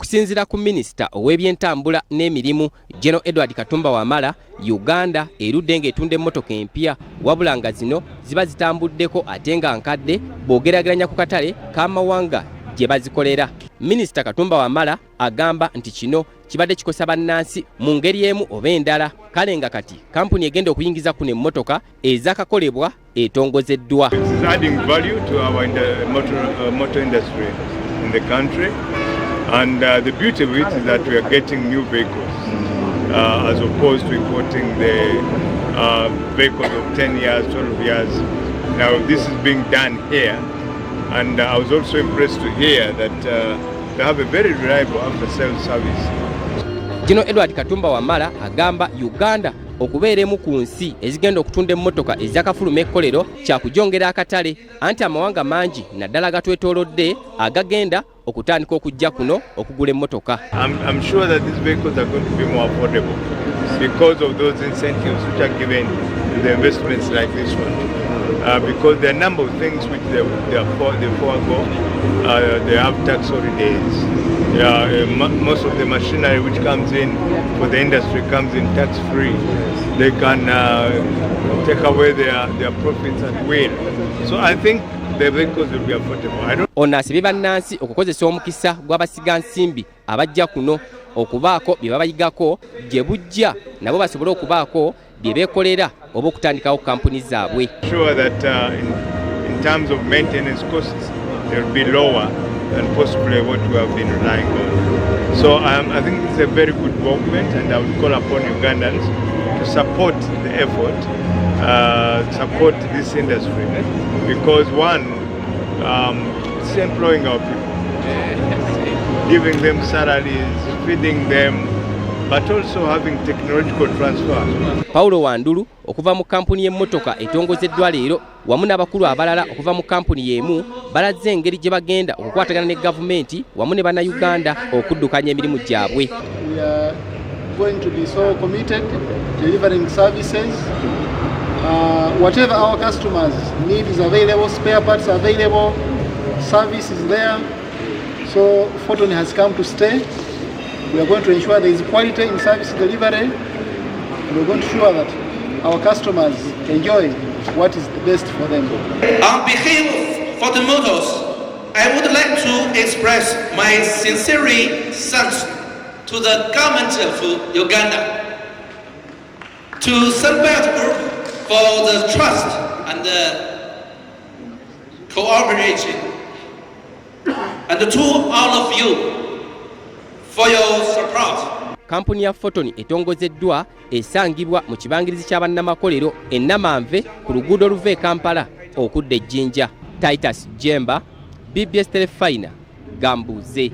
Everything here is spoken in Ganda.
Okusinziira ku minisita ow'ebyentambula n'emirimu General Edward Katumba Wamala, Uganda erudde ng'etunda emmotoka empya wabula nga zino ziba zitambuddeko ate nga nkadde bw'ogeraageranya ku katale k'amawanga gye bazikolera. Minisita Katumba Wamala agamba nti kino kibadde kikosa bannansi mu ngeri emu oba endala, kale nga kati kampuni egenda okuyingiza kuno emmotoka ezakakolebwa etongozeddwa. And the beauty of it is that we are getting new vehicles as opposed to importing the vehicles of 10 years, 12 years. Now this is being done here, and I was also impressed to hear that they have a very reliable after-sales service. General Edward Katumba Wamala agamba Uganda okubeeremu ku nsi ezigenda okutunda emmotoka ezakafuluma ekkolero kyakujongera akatale, anti amawanga mangi naddala gatwetoolodde agagenda okutandika okujja kuno okugula emmotoka. I'm sure that these vehicles are going to be more affordable because of those incentives which are given to the investments like this one. Because there are a number of things which they forego. They have tax holidays. Most of the machinery which comes in for the industry comes in tax-free. They can take away their profits at will. So I think the vehicles will be affordable. Ono asibye bannansi okukozesa omukisa gw'abasiga nsimbi abajja kuno okubaako bye babayigako gye bujja nabo basobole okubaako bye beekolera oba okutandikawo kampuni zaabwe. Sure that in terms of maintenance costs they will be lower than possibly what we have been relying on. So I think it's a very good movement, and I would call upon Ugandans to support the effort, support this industry, because one, it's employing our people, giving them salaries, feeding them, but also having technological transfer. Paulo Wandulu okuva mu kampuni y'emmotoka etongozeddwa leero wamu n'abakulu abalala okuva mu kampuni y'emu balazze engeri gye bagenda okukwatagana ne gavumenti wamu ne bannayuganda okuddukanya emirimu gyabwe. We are going to be so committed delivering services. Whatever our customers need is available, spare parts are available, service is there. So Photon has come to stay. We are going to ensure there is quality in service delivery. We are going to ensure that our customers enjoy what is the best for them. On behalf of Photon Motors, I would like to express my sincere thanks to the government of Uganda, to Sunbelt Group for the trust and the cooperation, and to all of you for your support. Kampuni ya Photon etongozeddwa esangibwa mu kibangirizi ky'abannamakolero ennamanve ku luguudo oluva e Kampala okudda e Jinja. Titus Jemba, BBS Terefayina, Gambuuze.